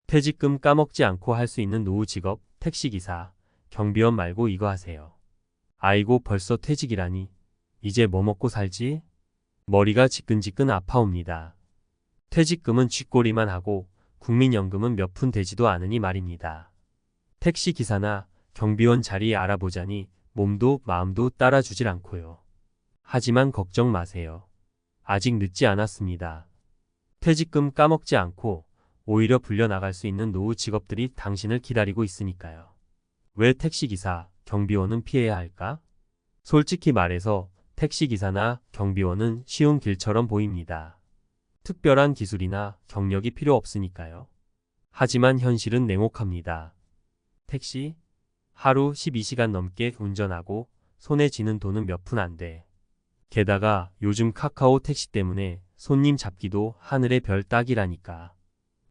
퇴직금 까먹지 않고 할 수 있는 노후 직업, 택시기사, 경비원 말고 이거 하세요. 아이고 벌써 퇴직이라니. 이제 뭐 먹고 살지? 머리가 지끈지끈 아파옵니다. 퇴직금은 쥐꼬리만 하고 국민연금은 몇 푼 되지도 않으니 말입니다. 택시기사나 경비원 자리 알아보자니 몸도 마음도 따라주질 않고요. 하지만 걱정 마세요. 아직 늦지 않았습니다. 퇴직금 까먹지 않고 오히려 불려나갈 수 있는 노후 직업들이 당신을 기다리고 있으니까요. 왜 택시기사, 경비원은 피해야 할까? 솔직히 말해서 택시기사나 경비원은 쉬운 길처럼 보입니다. 특별한 기술이나 경력이 필요 없으니까요. 하지만 현실은 냉혹합니다. 택시? 하루 12시간 넘게 운전하고 손에 쥐는 돈은 몇 푼 안 돼. 게다가 요즘 카카오 택시 때문에 손님 잡기도 하늘의 별 따기라니까.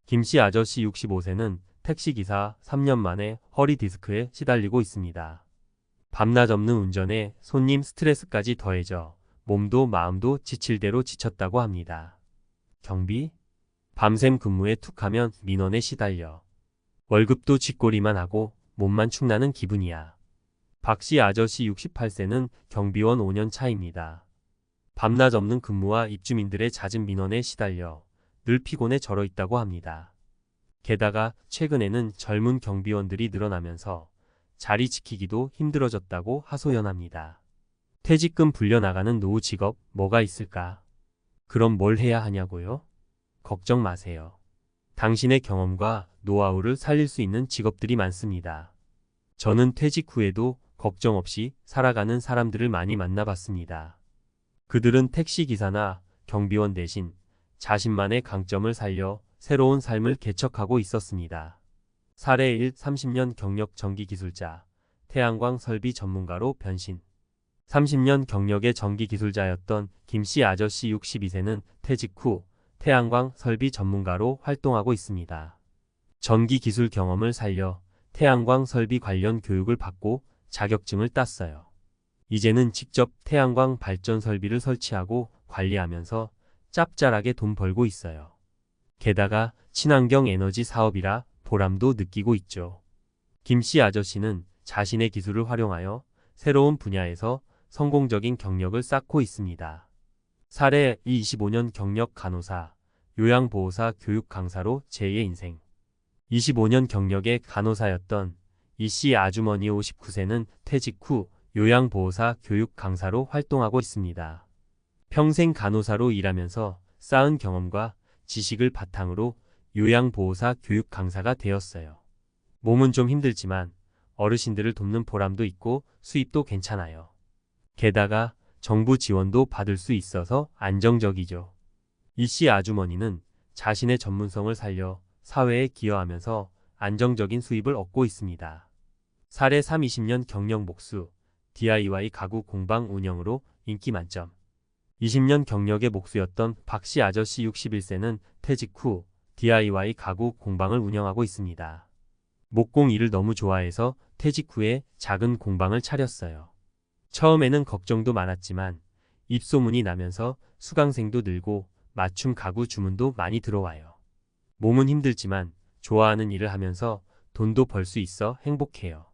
김씨 아저씨 65세는 택시기사 3년 만에 허리 디스크에 시달리고 있습니다. 밤낮 없는 운전에 손님 스트레스까지 더해져 몸도 마음도 지칠 대로 지쳤다고 합니다. 경비? 밤샘 근무에 툭하면 민원에 시달려. 월급도 쥐꼬리만 하고 몸만 축나는 기분이야. 박씨 아저씨 68세는 경비원 5년 차입니다. 밤낮 없는 근무와 입주민들의 잦은 민원에 시달려 늘 피곤에 절어 있다고 합니다. 게다가 최근에는 젊은 경비원들이 늘어나면서 자리 지키기도 힘들어졌다고 하소연합니다. 퇴직금 불려나가는 노후 직업 뭐가 있을까? 그럼 뭘 해야 하냐고요? 걱정 마세요. 당신의 경험과 노하우를 살릴 수 있는 직업들이 많습니다. 저는 퇴직 후에도 걱정 없이 살아가는 사람들을 많이 만나봤습니다. 그들은 택시기사나 경비원 대신 자신만의 강점을 살려 새로운 삶을 개척하고 있었습니다. 사례 1. 30년 경력 전기기술자, 태양광 설비 전문가로 변신. 30년 경력의 전기기술자였던 김씨 아저씨 62세는 퇴직 후 태양광 설비 전문가로 활동하고 있습니다. 전기기술 경험을 살려 태양광 설비 관련 교육을 받고 자격증을 땄어요. 이제는 직접 태양광 발전 설비를 설치하고 관리하면서 짭짤하게 돈 벌고 있어요. 게다가 친환경 에너지 사업이라 보람도 느끼고 있죠. 김씨 아저씨는 자신의 기술을 활용하여 새로운 분야에서 성공적인 경력을 쌓고 있습니다. 사례 25년 경력 간호사, 요양보호사 교육 강사로 제2의 인생. 25년 경력의 간호사였던 이씨 아주머니 59세는 퇴직 후 요양보호사 교육 강사로 활동하고 있습니다. 평생 간호사로 일하면서 쌓은 경험과 지식을 바탕으로 요양보호사 교육 강사가 되었어요. 몸은 좀 힘들지만 어르신들을 돕는 보람도 있고 수입도 괜찮아요. 게다가 정부 지원도 받을 수 있어서 안정적이죠. 이씨 아주머니는 자신의 전문성을 살려 사회에 기여하면서 안정적인 수입을 얻고 있습니다. 사례 3. 20년 경력 목수, DIY 가구 공방 운영으로 인기 만점. 20년 경력의 목수였던 박씨 아저씨 61세는 퇴직 후 DIY 가구 공방을 운영하고 있습니다. 목공 일을 너무 좋아해서 퇴직 후에 작은 공방을 차렸어요. 처음에는 걱정도 많았지만 입소문이 나면서 수강생도 늘고 맞춤 가구 주문도 많이 들어와요. 몸은 힘들지만 좋아하는 일을 하면서 돈도 벌 수 있어 행복해요.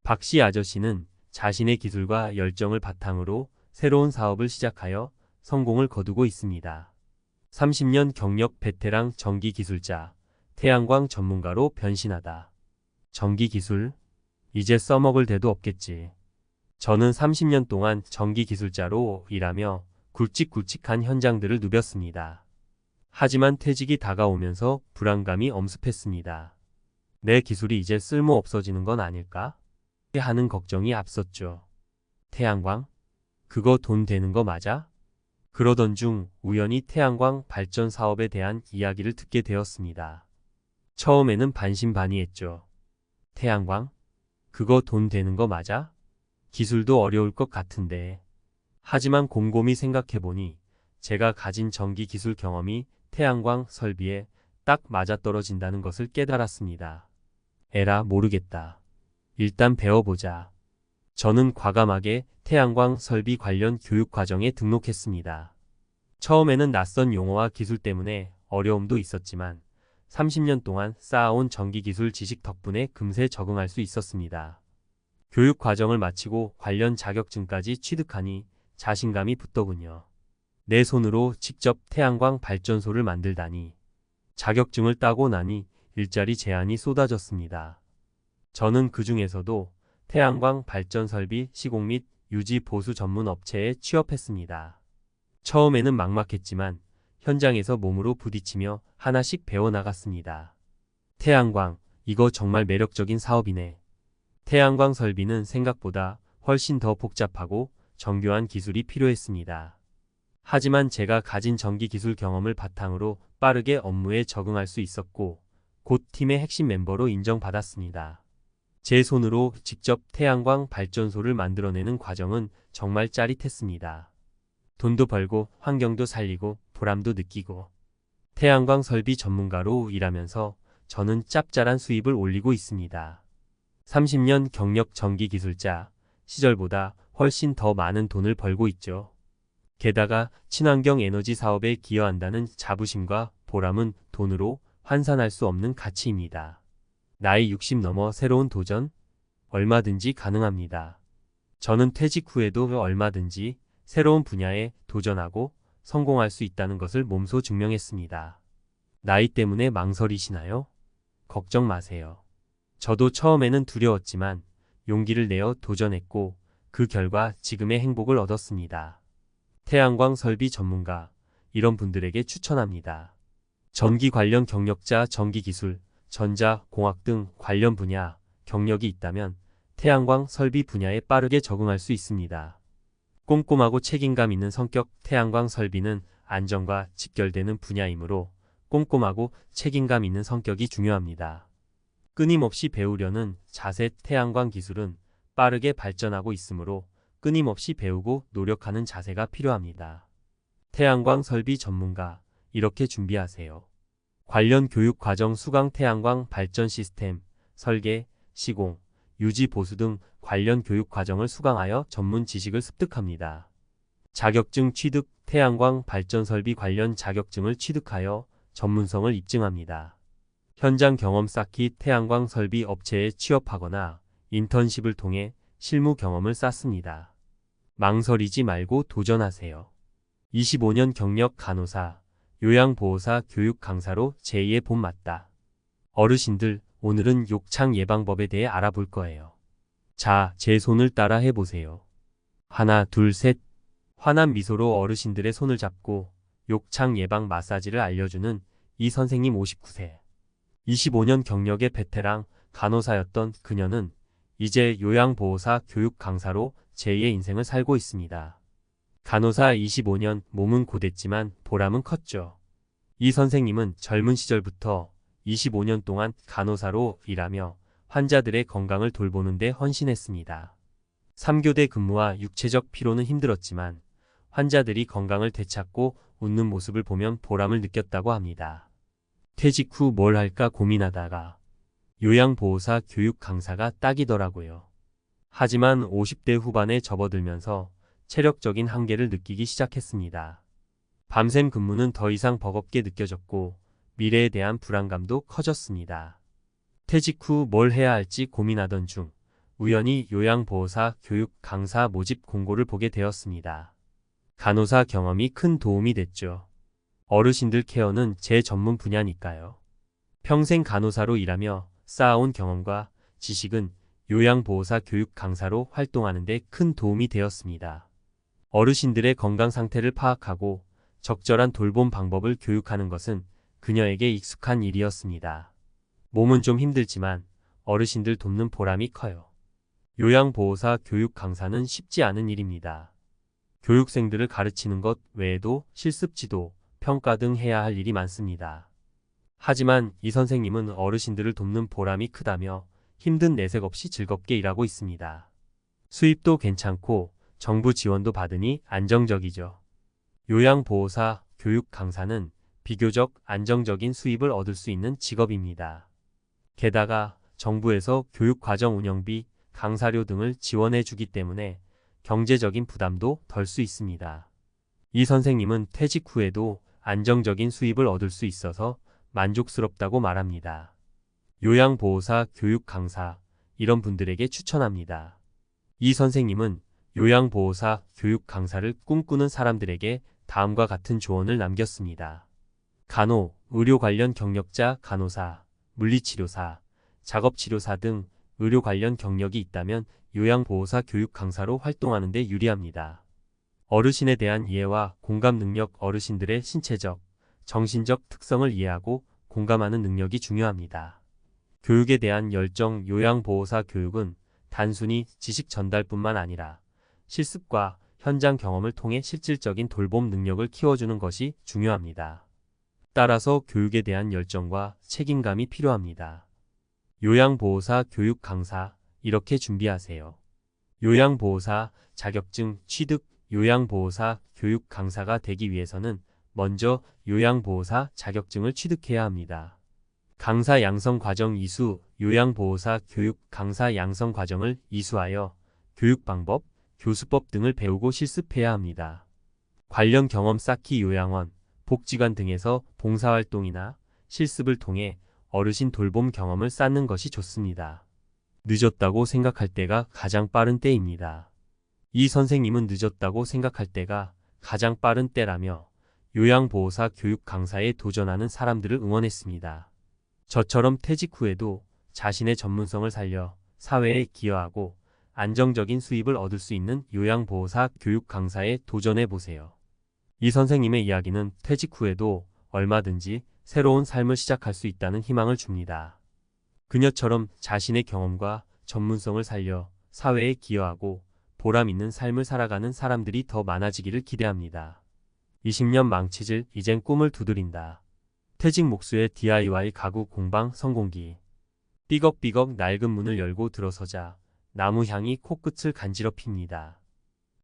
박씨 아저씨는 자신의 기술과 열정을 바탕으로 새로운 사업을 시작하여 성공을 거두고 있습니다. 30년 경력 베테랑 전기기술자, 태양광 전문가로 변신하다. 전기기술? 이제 써먹을 데도 없겠지. 저는 30년 동안 전기기술자로 일하며 굵직굵직한 현장들을 누볐습니다. 하지만 퇴직이 다가오면서 불안감이 엄습했습니다. 내 기술이 이제 쓸모 없어지는 건 아닐까? 하는 걱정이 앞섰죠. 태양광? 그거 돈 되는 거 맞아? 그러던 중 우연히 태양광 발전 사업에 대한 이야기를 듣게 되었습니다. 처음에는 반신반의했죠. 태양광? 그거 돈 되는 거 맞아? 기술도 어려울 것 같은데. 하지만 곰곰이 생각해보니 제가 가진 전기 기술 경험이 태양광 설비에 딱 맞아떨어진다는 것을 깨달았습니다. 에라 모르겠다. 일단 배워보자. 저는 과감하게 태양광 설비 관련 교육 과정에 등록했습니다. 처음에는 낯선 용어와 기술 때문에 어려움도 있었지만 30년 동안 쌓아온 전기기술 지식 덕분에 금세 적응할 수 있었습니다. 교육 과정을 마치고 관련 자격증까지 취득하니 자신감이 붙더군요. 내 손으로 직접 태양광 발전소를 만들다니. 자격증을 따고 나니 일자리 제안이 쏟아졌습니다. 저는 그 중에서도 태양광 발전 설비 시공 및 유지 보수 전문 업체에 취업했습니다. 처음에는 막막했지만 현장에서 몸으로 부딪히며 하나씩 배워나갔습니다. 태양광, 이거 정말 매력적인 사업이네. 태양광 설비는 생각보다 훨씬 더 복잡하고 정교한 기술이 필요했습니다. 하지만 제가 가진 전기 기술 경험을 바탕으로 빠르게 업무에 적응할 수 있었고 곧 팀의 핵심 멤버로 인정받았습니다. 제 손으로 직접 태양광 발전소를 만들어내는 과정은 정말 짜릿했습니다. 돈도 벌고 환경도 살리고 보람도 느끼고 태양광 설비 전문가로 일하면서 저는 짭짤한 수입을 올리고 있습니다. 30년 경력 전기 기술자 시절보다 훨씬 더 많은 돈을 벌고 있죠. 게다가 친환경 에너지 사업에 기여한다는 자부심과 보람은 돈으로 환산할 수 없는 가치입니다. 나이 60 넘어 새로운 도전? 얼마든지 가능합니다. 저는 퇴직 후에도 얼마든지 새로운 분야에 도전하고 성공할 수 있다는 것을 몸소 증명했습니다. 나이 때문에 망설이시나요? 걱정 마세요. 저도 처음에는 두려웠지만 용기를 내어 도전했고 그 결과 지금의 행복을 얻었습니다. 태양광 설비 전문가, 이런 분들에게 추천합니다. 전기 관련 경력자, 전기기술, 전자, 공학 등 관련 분야, 경력이 있다면 태양광 설비 분야에 빠르게 적응할 수 있습니다. 꼼꼼하고 책임감 있는 성격. 태양광 설비는 안전과 직결되는 분야이므로 꼼꼼하고 책임감 있는 성격이 중요합니다. 끊임없이 배우려는 자세. 태양광 기술은 빠르게 발전하고 있으므로 끊임없이 배우고 노력하는 자세가 필요합니다. 태양광 설비 전문가, 이렇게 준비하세요. 관련 교육 과정 수강. 태양광 발전 시스템, 설계, 시공, 유지 보수 등 관련 교육 과정을 수강하여 전문 지식을 습득합니다. 자격증 취득. 태양광 발전 설비 관련 자격증을 취득하여 전문성을 입증합니다. 현장 경험 쌓기. 태양광 설비 업체에 취업하거나 인턴십을 통해 실무 경험을 쌓습니다. 망설이지 말고 도전하세요. 25년 경력. 간호사, 요양보호사, 교육 강사로 제2의 봄 맞다. 어르신들, 오늘은 욕창 예방법에 대해 알아볼 거예요. 자, 제 손을 따라 해보세요. 하나, 둘, 셋. 환한 미소로 어르신들의 손을 잡고 욕창 예방 마사지를 알려주는 이 선생님 59세. 25년 경력의 베테랑 간호사였던 그녀는 이제 요양보호사, 교육 강사로 제2의 인생을 살고 있습니다. 간호사 25년, 몸은 고됐지만 보람은 컸죠. 이 선생님은 젊은 시절부터 25년 동안 간호사로 일하며 환자들의 건강을 돌보는 데 헌신했습니다. 3교대 근무와 육체적 피로는 힘들었지만 환자들이 건강을 되찾고 웃는 모습을 보면 보람을 느꼈다고 합니다. 퇴직 후 뭘 할까 고민하다가 요양보호사, 교육 강사가 딱이더라고요. 하지만 50대 후반에 접어들면서 체력적인 한계를 느끼기 시작했습니다. 밤샘 근무는 더 이상 버겁게 느껴졌고 미래에 대한 불안감도 커졌습니다. 퇴직 후 뭘 해야 할지 고민하던 중 우연히 요양보호사, 교육 강사 모집 공고를 보게 되었습니다. 간호사 경험이 큰 도움이 됐죠. 어르신들 케어는 제 전문 분야니까요. 평생 간호사로 일하며 쌓아온 경험과 지식은 요양보호사, 교육 강사로 활동하는 데 큰 도움이 되었습니다. 어르신들의 건강 상태를 파악하고 적절한 돌봄 방법을 교육하는 것은 그녀에게 익숙한 일이었습니다. 몸은 좀 힘들지만 어르신들 돕는 보람이 커요. 요양보호사, 교육 강사는 쉽지 않은 일입니다. 교육생들을 가르치는 것 외에도 실습 지도, 평가 등 해야 할 일이 많습니다. 하지만 이 선생님은 어르신들을 돕는 보람이 크다며 힘든 내색 없이 즐겁게 일하고 있습니다. 수입도 괜찮고 정부 지원도 받으니 안정적이죠. 요양보호사, 교육 강사는 비교적 안정적인 수입을 얻을 수 있는 직업입니다. 게다가 정부에서 교육과정 운영비, 강사료 등을 지원해 주기 때문에 경제적인 부담도 덜 수 있습니다. 이 선생님은 퇴직 후에도 안정적인 수입을 얻을 수 있어서 만족스럽다고 말합니다. 요양보호사, 교육 강사, 이런 분들에게 추천합니다. 이 선생님은 요양보호사, 교육 강사를 꿈꾸는 사람들에게 다음과 같은 조언을 남겼습니다. 간호, 의료 관련 경력자, 간호사, 물리치료사, 작업치료사 등 의료 관련 경력이 있다면 요양보호사, 교육 강사로 활동하는 데 유리합니다. 어르신에 대한 이해와 공감 능력, 어르신들의 신체적, 정신적 특성을 이해하고 공감하는 능력이 중요합니다. 교육에 대한 열정, 요양보호사 교육은 단순히 지식 전달뿐만 아니라 실습과 현장 경험을 통해 실질적인 돌봄 능력을 키워주는 것이 중요합니다. 따라서 교육에 대한 열정과 책임감이 필요합니다. 요양보호사, 교육 강사, 이렇게 준비하세요. 요양보호사 자격증 취득. 요양보호사, 교육 강사가 되기 위해서는 먼저 요양보호사 자격증을 취득해야 합니다. 강사 양성 과정 이수. 요양보호사, 교육 강사 양성 과정을 이수하여 교육 방법, 교수법 등을 배우고 실습해야 합니다. 관련 경험 쌓기. 요양원, 복지관 등에서 봉사활동이나 실습을 통해 어르신 돌봄 경험을 쌓는 것이 좋습니다. 늦었다고 생각할 때가 가장 빠른 때입니다. 이 선생님은 늦었다고 생각할 때가 가장 빠른 때라며 요양보호사, 교육 강사에 도전하는 사람들을 응원했습니다. 저처럼 퇴직 후에도 자신의 전문성을 살려 사회에 기여하고 안정적인 수입을 얻을 수 있는 요양보호사, 교육 강사에 도전해보세요. 이 선생님의 이야기는 퇴직 후에도 얼마든지 새로운 삶을 시작할 수 있다는 희망을 줍니다. 그녀처럼 자신의 경험과 전문성을 살려 사회에 기여하고 보람 있는 삶을 살아가는 사람들이 더 많아지기를 기대합니다. 20년 망치질, 이젠 꿈을 두드린다. 퇴직 목수의 DIY 가구 공방 성공기. 삐걱삐걱 낡은 문을 열고 들어서자 나무 향이 코끝을 간지럽힙니다.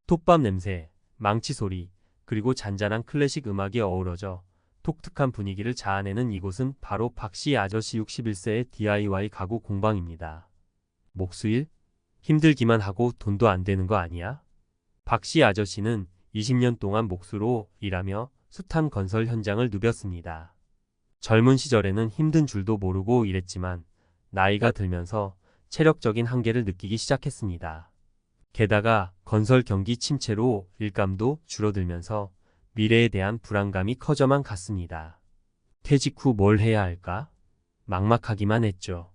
톱밥 냄새, 망치 소리, 그리고 잔잔한 클래식 음악이 어우러져 독특한 분위기를 자아내는 이곳은 바로 박씨 아저씨 61세의 DIY 가구 공방입니다. 목수일? 힘들기만 하고 돈도 안 되는 거 아니야? 박씨 아저씨는 20년 동안 목수로 일하며 숱한 건설 현장을 누볐습니다. 젊은 시절에는 힘든 줄도 모르고 일했지만 나이가 들면서 체력적인 한계를 느끼기 시작했습니다. 게다가 건설 경기 침체로 일감도 줄어들면서 미래에 대한 불안감이 커져만 갔습니다. 퇴직 후 뭘 해야 할까? 막막하기만 했죠.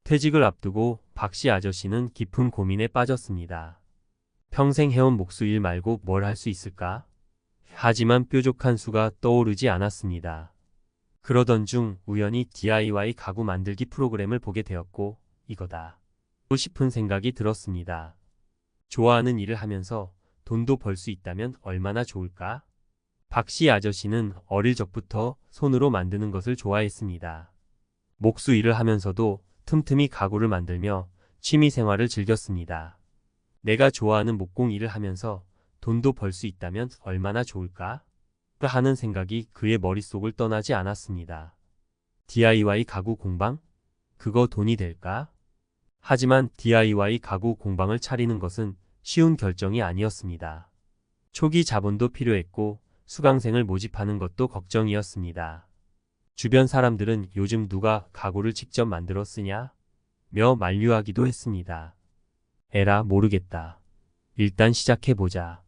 퇴직을 앞두고 박씨 아저씨는 깊은 고민에 빠졌습니다. 평생 해온 목수 일 말고 뭘 할 수 있을까? 하지만 뾰족한 수가 떠오르지 않았습니다. 그러던 중 우연히 DIY 가구 만들기 프로그램을 보게 되었고 이거다 싶은 생각이 들었습니다. 좋아하는 일을 하면서 돈도 벌 수 있다면 얼마나 좋을까? 박씨 아저씨는 어릴 적부터 손으로 만드는 것을 좋아했습니다. 목수 일을 하면서도 틈틈이 가구를 만들며 취미 생활을 즐겼습니다. 내가 좋아하는 목공 일을 하면서 돈도 벌 수 있다면 얼마나 좋을까? 하는 생각이 그의 머릿속을 떠나지 않았습니다. DIY 가구 공방? 그거 돈이 될까? 하지만 DIY 가구 공방을 차리는 것은 쉬운 결정이 아니었습니다. 초기 자본도 필요했고 수강생을 모집하는 것도 걱정이었습니다. 주변 사람들은 요즘 누가 가구를 직접 만들어 쓰냐? 며 만류하기도 했습니다. 에라 모르겠다. 일단 시작해보자.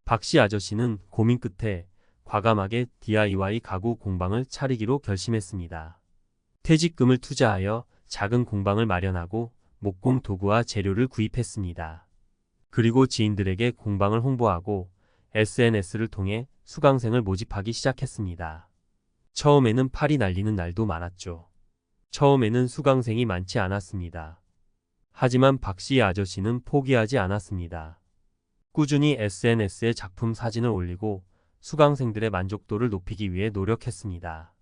박씨 아저씨는 고민 끝에 과감하게 DIY 가구 공방을 차리기로 결심했습니다. 퇴직금을 투자하여 작은 공방을 마련하고 목공 도구와 재료를 구입했습니다. 그리고 지인들에게 공방을 홍보하고 SNS를 통해 수강생을 모집하기 시작했습니다. 처음에는 팔이 날리는 날도 많았죠. 처음에는 수강생이 많지 않았습니다. 하지만 박씨 아저씨는 포기하지 않았습니다. 꾸준히 SNS에 작품 사진을 올리고 수강생들의 만족도를 높이기 위해 노력했습니다.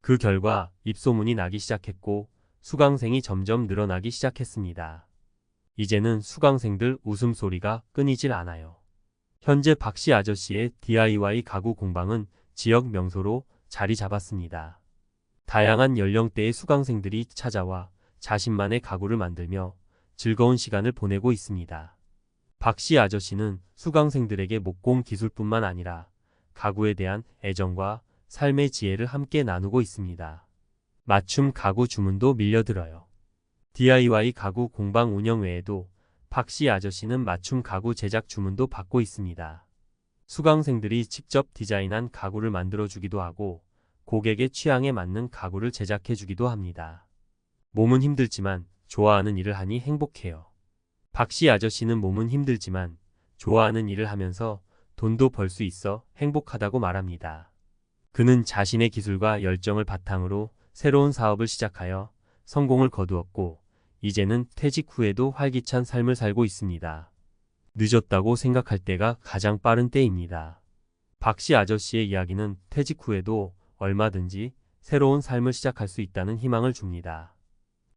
그 결과 입소문이 나기 시작했고 수강생이 점점 늘어나기 시작했습니다. 이제는 수강생들 웃음소리가 끊이질 않아요. 현재 박씨 아저씨의 DIY 가구 공방은 지역 명소로 자리 잡았습니다. 다양한 연령대의 수강생들이 찾아와 자신만의 가구를 만들며 즐거운 시간을 보내고 있습니다. 박씨 아저씨는 수강생들에게 목공 기술뿐만 아니라 가구에 대한 애정과 삶의 지혜를 함께 나누고 있습니다. 맞춤 가구 주문도 밀려들어요. DIY 가구 공방 운영 외에도 박씨 아저씨는 맞춤 가구 제작 주문도 받고 있습니다. 수강생들이 직접 디자인한 가구를 만들어주기도 하고 고객의 취향에 맞는 가구를 제작해주기도 합니다. 몸은 힘들지만 좋아하는 일을 하니 행복해요. 박씨 아저씨는 몸은 힘들지만 좋아하는 일을 하면서 돈도 벌 수 있어 행복하다고 말합니다. 그는 자신의 기술과 열정을 바탕으로 새로운 사업을 시작하여 성공을 거두었고 이제는 퇴직 후에도 활기찬 삶을 살고 있습니다. 늦었다고 생각할 때가 가장 빠른 때입니다. 박씨 아저씨의 이야기는 퇴직 후에도 얼마든지 새로운 삶을 시작할 수 있다는 희망을 줍니다.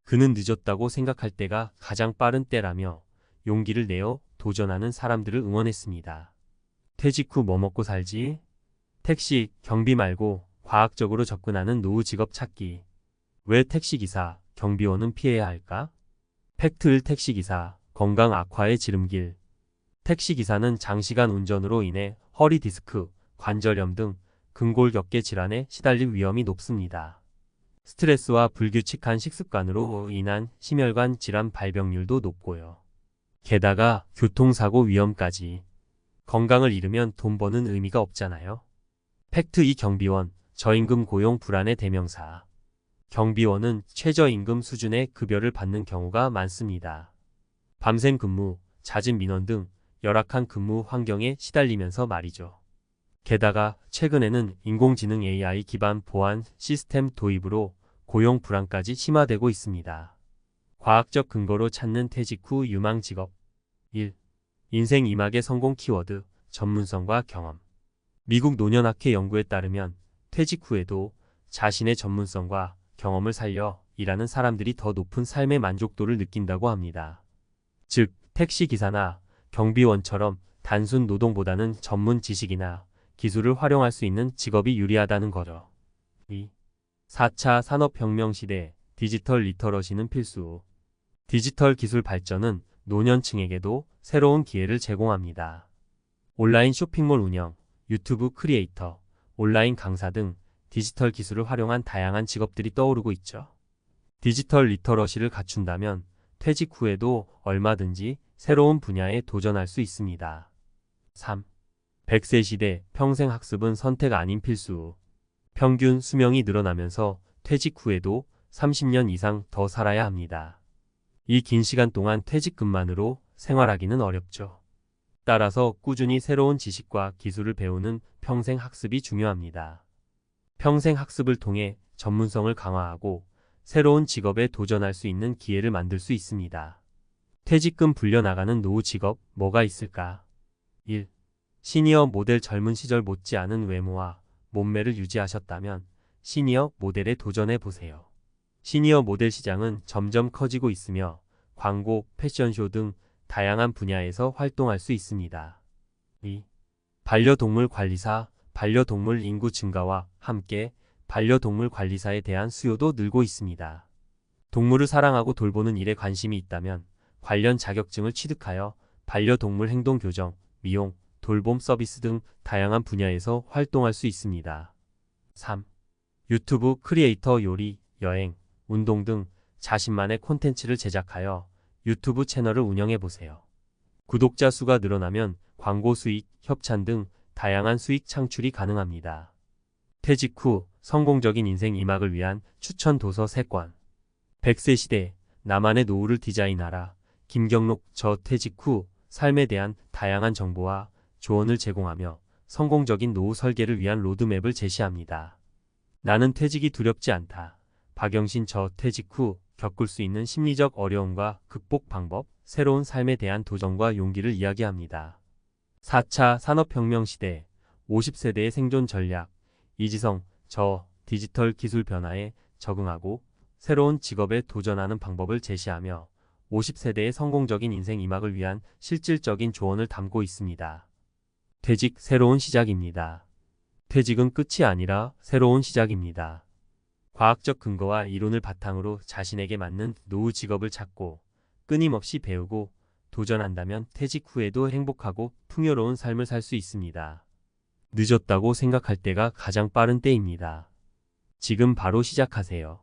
그는 늦었다고 생각할 때가 가장 빠른 때라며 용기를 내어 도전하는 사람들을 응원했습니다. 퇴직 후 뭐 먹고 살지? 택시, 경비 말고 과학적으로 접근하는 노후 직업 찾기. 왜 택시기사, 경비원은 피해야 할까? 팩트 1. 택시기사, 건강 악화의 지름길. 택시기사는 장시간 운전으로 인해 허리 디스크, 관절염 등 근골격계 질환에 시달릴 위험이 높습니다. 스트레스와 불규칙한 식습관으로 인한 심혈관 질환 발병률도 높고요. 게다가 교통사고 위험까지. 건강을 잃으면 돈 버는 의미가 없잖아요. 팩트 2. 경비원, 저임금 고용 불안의 대명사. 경비원은 최저임금 수준의 급여를 받는 경우가 많습니다. 밤샘 근무, 잦은 민원 등 열악한 근무 환경에 시달리면서 말이죠. 게다가 최근에는 인공지능 AI 기반 보안 시스템 도입으로 고용 불안까지 심화되고 있습니다. 과학적 근거로 찾는 퇴직 후 유망 직업. 1. 인생 2막의 성공 키워드, 전문성과 경험. 미국 노년학회 연구에 따르면 퇴직 후에도 자신의 전문성과 경험을 살려 일하는 사람들이 더 높은 삶의 만족도를 느낀다고 합니다. 즉, 택시기사나 경비원처럼 단순 노동보다는 전문 지식이나 기술을 활용할 수 있는 직업이 유리하다는 거죠. 2. 4차 산업혁명 시대 디지털 리터러시는 필수. 디지털 기술 발전은 노년층에게도 새로운 기회를 제공합니다. 온라인 쇼핑몰 운영, 유튜브 크리에이터, 온라인 강사 등 디지털 기술을 활용한 다양한 직업들이 떠오르고 있죠. 디지털 리터러시를 갖춘다면 퇴직 후에도 얼마든지 새로운 분야에 도전할 수 있습니다. 3. 100세 시대 평생 학습은 선택 아닌 필수. 평균 수명이 늘어나면서 퇴직 후에도 30년 이상 더 살아야 합니다. 이 긴 시간 동안 퇴직금만으로 생활하기는 어렵죠. 따라서 꾸준히 새로운 지식과 기술을 배우는 평생 학습이 중요합니다. 평생 학습을 통해 전문성을 강화하고 새로운 직업에 도전할 수 있는 기회를 만들 수 있습니다. 퇴직금 불려나가는 노후 직업 뭐가 있을까? 1. 시니어 모델. 젊은 시절 못지않은 외모와 몸매를 유지하셨다면 시니어 모델에 도전해 보세요. 시니어 모델 시장은 점점 커지고 있으며 광고, 패션쇼 등 다양한 분야에서 활동할 수 있습니다. 2. 반려동물 관리사. 반려동물 인구 증가와 함께 반려동물 관리사에 대한 수요도 늘고 있습니다. 동물을 사랑하고 돌보는 일에 관심이 있다면 관련 자격증을 취득하여 반려동물 행동 교정, 미용, 돌봄 서비스 등 다양한 분야에서 활동할 수 있습니다. 3. 유튜브 크리에이터. 요리, 여행, 운동 등 자신만의 콘텐츠를 제작하여 유튜브 채널을 운영해 보세요. 구독자 수가 늘어나면 광고 수익, 협찬 등 다양한 수익 창출이 가능합니다. 퇴직 후 성공적인 인생 2막을 위한 추천 도서 3권. 100세 시대 나만의 노후를 디자인하라. 김경록. 저 퇴직 후 삶에 대한 다양한 정보와 조언을 제공하며 성공적인 노후 설계를 위한 로드맵을 제시합니다. 나는 퇴직이 두렵지 않다. 박영신. 저 퇴직 후 겪을 수 있는 심리적 어려움과 극복 방법, 새로운 삶에 대한 도전과 용기를 이야기합니다. 4차 산업혁명 시대 50세대의 생존 전략. 이지성. 저 디지털 기술 변화에 적응하고 새로운 직업에 도전하는 방법을 제시하며 50세대의 성공적인 인생 2막을 위한 실질적인 조언을 담고 있습니다. 퇴직, 새로운 시작입니다. 퇴직은 끝이 아니라 새로운 시작입니다. 과학적 근거와 이론을 바탕으로 자신에게 맞는 노후 직업을 찾고 끊임없이 배우고 도전한다면 퇴직 후에도 행복하고 풍요로운 삶을 살 수 있습니다. 늦었다고 생각할 때가 가장 빠른 때입니다. 지금 바로 시작하세요.